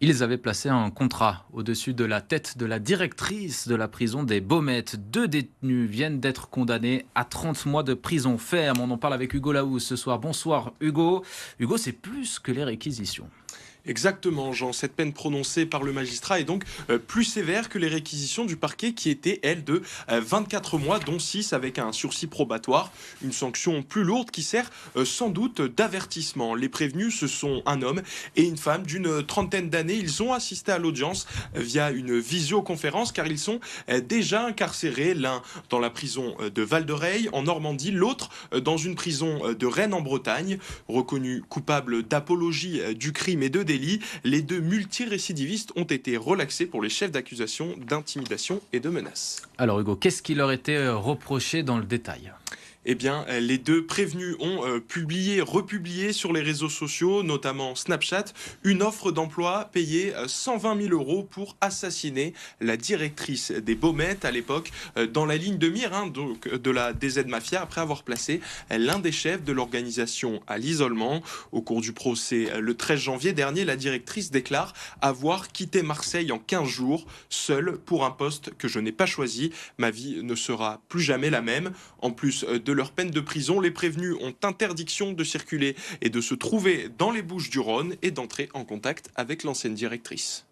Ils avaient placé un contrat au-dessus de la tête de la directrice de la prison des Baumettes. Deux détenus viennent d'être condamnés à 30 mois de prison ferme. On en parle avec Hugo Laousse ce soir. Bonsoir Hugo. Hugo, c'est plus que les réquisitions. Exactement, Jean. Cette peine prononcée par le magistrat est donc plus sévère que les réquisitions du parquet qui étaient, elles, de 24 mois, dont 6 avec un sursis probatoire. Une sanction plus lourde qui sert sans doute d'avertissement. Les prévenus, ce sont un homme et une femme d'une trentaine d'années. Ils ont assisté à l'audience via une visioconférence car ils sont déjà incarcérés, l'un dans la prison de Val-de-Reille en Normandie, l'autre dans une prison de Rennes en Bretagne. Reconnus coupables d'apologie du crime et de délit, les deux multirécidivistes ont été relaxés pour les chefs d'accusation d'intimidation et de menaces. Alors Hugo, qu'est-ce qui leur était reproché dans le détail? Eh bien, les deux prévenus ont republié sur les réseaux sociaux, notamment Snapchat, une offre d'emploi payée 120 000 euros pour assassiner la directrice des Baumettes à l'époque, dans la ligne de mire donc, de la DZ Mafia, après avoir placé l'un des chefs de l'organisation à l'isolement. Au cours du procès, le 13 janvier dernier, la directrice déclare avoir quitté Marseille en 15 jours, seule pour un poste que je n'ai pas choisi. Ma vie ne sera plus jamais la même. En plus de leur peine de prison, les prévenus ont interdiction de circuler et de se trouver dans les Bouches-du-Rhône et d'entrer en contact avec l'ancienne directrice.